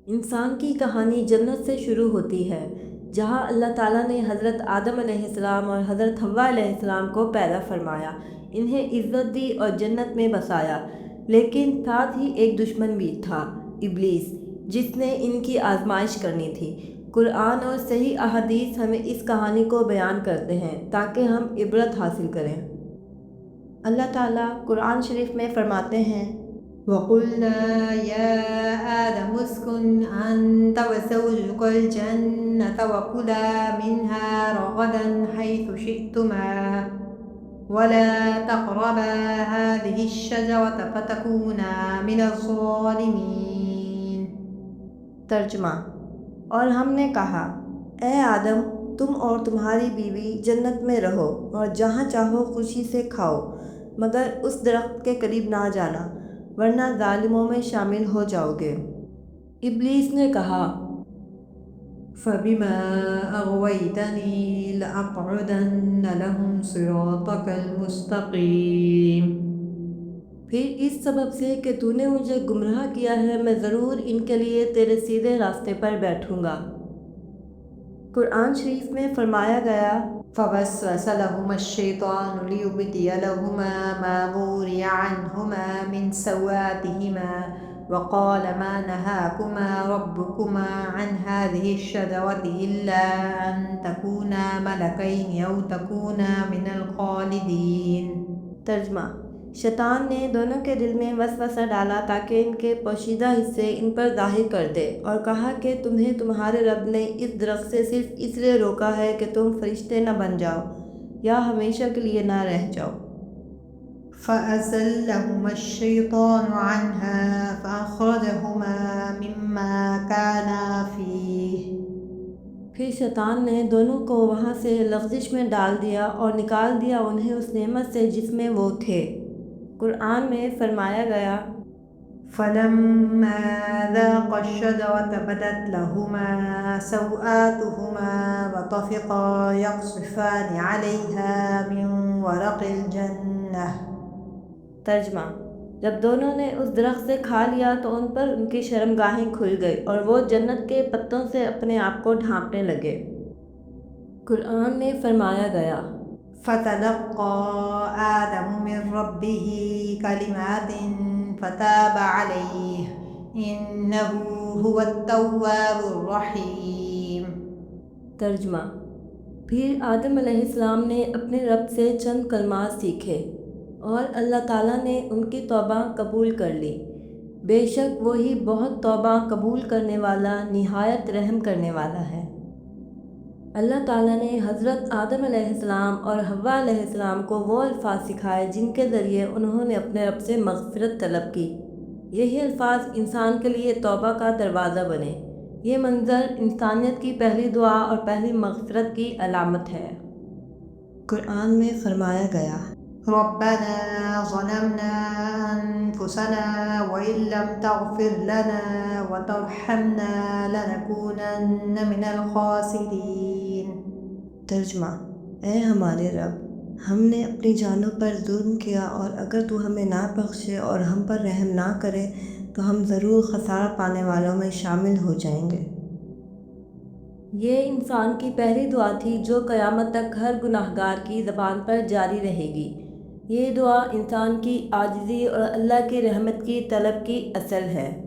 انسان کی کہانی جنت سے شروع ہوتی ہے، جہاں اللہ تعالیٰ نے حضرت آدم علیہ السلام اور حضرت حوا علیہ السلام کو پیدا فرمایا، انہیں عزت دی اور جنت میں بسایا۔ لیکن ساتھ ہی ایک دشمن بھی تھا، ابلیس، جس نے ان کی آزمائش کرنی تھی۔ قرآن اور صحیح احادیث ہمیں اس کہانی کو بیان کرتے ہیں تاکہ ہم عبرت حاصل کریں۔ اللہ تعالیٰ قرآن شریف میں فرماتے ہیں، وَقُلْنَا يَا آدَمُ اسْكُنْ أَنْتَ وَزَوْجُكَ الْجَنَّةَ وَكُلَا مِنْهَا رَغَدًا حَيْثُ شِئْتُمَا وَلَا تَقْرَبَا هَٰذِهِ الشَّجَرَةَ فَتَكُونَا مِنَ الظَّالِمِينَ۔ ترجمہ: اور ہم نے کہا، اے آدم، تم اور تمہاری بیوی جنت میں رہو اور جہاں چاہو خوشی سے کھاؤ، مگر اس درخت کے قریب نہ جانا، ورنہ ظالموں میں شامل ہو جاؤ گے۔ ابلیس نے کہا، فَبِمَا أَغْوَيْتَنِي لَأَقْعُدَنَّ لَهُمْ صِرَاطَكَ الْمُسْتَقِيمَ۔ پھر اس سبب سے کہ تو نے مجھے گمراہ کیا ہے، میں ضرور ان کے لیے تیرے سیدھے راستے پر بیٹھوں گا۔ قرآن شریف میں فرمایا گیا، فَوَسْوَسَ لَهُمَا الشَّيْطَانُ لِيُبْدِيَ لَهُمَا مَا وُورِيَ عَنْهُمَا مِنْ سَوْآتِهِمَا وَقَالَ مَا نَهَاكُمَا رَبُّكُمَا عَنْ هَٰذِهِ الشَّجَرَةِ إِلَّا أَن تَكُونَا مَلَكَيْنِ أَوْ تَكُونَا مِنَ الْخَالِدِينَ۔ ترجمہ: شیطان نے دونوں کے دل میں وسوسہ ڈالا تاکہ ان کے پوشیدہ حصے ان پر ظاہر کر دے، اور کہا کہ تمہیں تمہارے رب نے اس درخت سے صرف اس لیے روکا ہے کہ تم فرشتے نہ بن جاؤ یا ہمیشہ کے لیے نہ رہ جاؤ۔ فَأَزَلَّهُمَا الشَّيْطَانُ عَنْهَا فَأَخْرَجَهُمَا مِمَّا كَانَا فِيهِ۔ پھر شیطان نے دونوں کو وہاں سے لغزش میں ڈال دیا اور نکال دیا انہیں اس نعمت سے جس میں وہ تھے۔ قرآن میں فرمایا گیا، فَلَمَّا ذَاقَا الشَّجَرَةَ بَدَتْ لَهُمَا سَوْآتُهُمَا وَطَفِقَا يَخْصِفَانِ عَلَيْهَا مِن وَرَقِ الْجَنَّةِ۔ ترجمہ: جب دونوں نے اس درخت سے کھا لیا تو ان پر ان کی شرمگاہیں کھل گئی اور وہ جنت کے پتوں سے اپنے آپ کو ڈھانپنے لگے۔ قرآن میں فرمایا گیا، فَتَلَقَّىٰ آدَمُ مِن رَّبِّهِ كَلِمَاتٍ فَتَابَ عَلَيْهِ إِنَّهُ هُوَ التَّوَّابُ الرَّحِيمُ۔ ترجمہ: پھر آدم علیہ السلام نے اپنے رب سے چند کلمات سیکھے اور اللہ تعالیٰ نے ان کی توبہ قبول کر لی۔ بے شک وہی بہت توبہ قبول کرنے والا، نہایت رحم کرنے والا ہے۔ اللہ تعالیٰ نے حضرت آدم علیہ السلام اور حوا علیہ السلام کو وہ الفاظ سکھائے جن کے ذریعے انہوں نے اپنے رب سے مغفرت طلب کی۔ یہی الفاظ انسان کے لیے توبہ کا دروازہ بنے۔ یہ منظر انسانیت کی پہلی دعا اور پہلی مغفرت کی علامت ہے۔ قرآن میں فرمایا گیا، رَبَّنَا ظَلَمْنَا أَنفُسَنَا وَإِن لَّمْ تَغْفِرْ لَنَا وَتَرْحَمْنَا لَنَكُونَنَّ مِنَ الْخَاسِرِينَ۔ ترجمہ: اے ہمارے رب، ہم نے اپنی جانوں پر ظلم کیا، اور اگر تو ہمیں نہ بخشے اور ہم پر رحم نہ کرے تو ہم ضرور خسارہ پانے والوں میں شامل ہو جائیں گے۔ یہ انسان کی پہلی دعا تھی جو قیامت تک ہر گناہگار کی زبان پر جاری رہے گی۔ یہ دعا انسان کی عاجزی اور اللہ کی رحمت کی طلب کی اصل ہے۔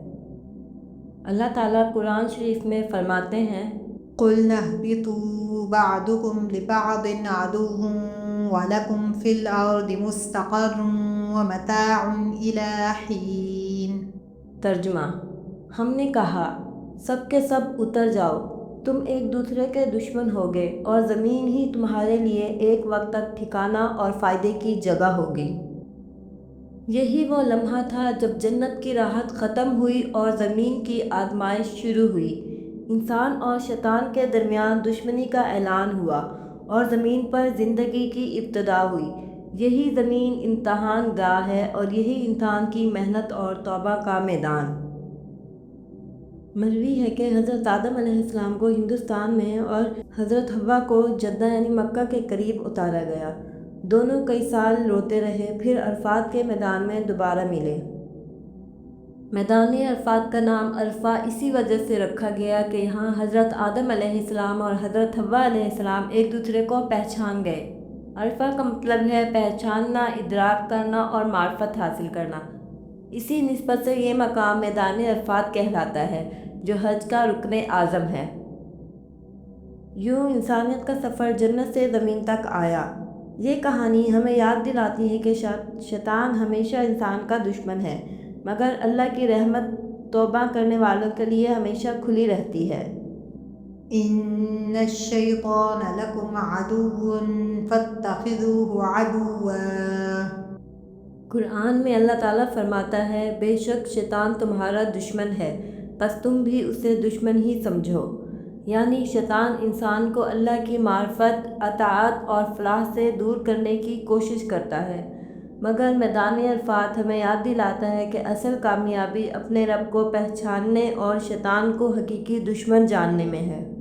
اللہ تعالیٰ قرآن شریف میں فرماتے ہیں، قُلْنَا اهْبِطُوا بَعْضُكُمْ لِبَعْضٍ عَدُوٌّ وَلَكُمْ فِي الْأَرْضِ مُسْتَقَرٌّ وَمَتَاعٌ إِلَىٰ حِينٍ۔ ترجمہ: ہم نے کہا، سب کے سب اتر جاؤ، تم ایک دوسرے کے دشمن ہوگے اور زمین ہی تمہارے لیے ایک وقت تک ٹھکانہ اور فائدے کی جگہ ہوگی۔ یہی وہ لمحہ تھا جب جنت کی راحت ختم ہوئی اور زمین کی آزمائش شروع ہوئی۔ انسان اور شیطان کے درمیان دشمنی کا اعلان ہوا اور زمین پر زندگی کی ابتدا ہوئی۔ یہی زمین امتحان گاہ ہے اور یہی انسان کی محنت اور توبہ کا میدان۔ مروی ہے کہ حضرت آدم علیہ السلام کو ہندوستان میں اور حضرت حوا کو جدہ یعنی مکہ کے قریب اتارا گیا۔ دونوں کئی سال روتے رہے، پھر عرفات کے میدان میں دوبارہ ملے۔ میدان عرفات کا نام عرفہ اسی وجہ سے رکھا گیا کہ یہاں حضرت آدم علیہ السلام اور حضرت حوا علیہ السلام ایک دوسرے کو پہچان گئے۔ عرفہ کا مطلب ہے پہچاننا، ادراک کرنا اور معرفت حاصل کرنا۔ اسی نسبت سے یہ مقام میدان عرفات کہلاتا ہے جو حج کا رکن اعظم ہے۔ یوں انسانیت کا سفر جنت سے زمین تک آیا۔ یہ کہانی ہمیں یاد دلاتی ہے کہ شیطان ہمیشہ انسان کا دشمن ہے، مگر اللہ کی رحمت توبہ کرنے والوں کے لیے ہمیشہ کھلی رہتی ہے۔ إن الشيطان لكم عدو فاتخذوه عدوا۔ قرآن میں اللہ تعالیٰ فرماتا ہے بے شک شیطان تمہارا دشمن ہے، پس تم بھی اسے دشمن ہی سمجھو۔ یعنی شیطان انسان کو اللہ کی معرفت، اطاعت اور فلاح سے دور کرنے کی کوشش کرتا ہے، مگر میدان عرفات ہمیں یاد دلاتا ہے کہ اصل کامیابی اپنے رب کو پہچاننے اور شیطان کو حقیقی دشمن جاننے میں ہے۔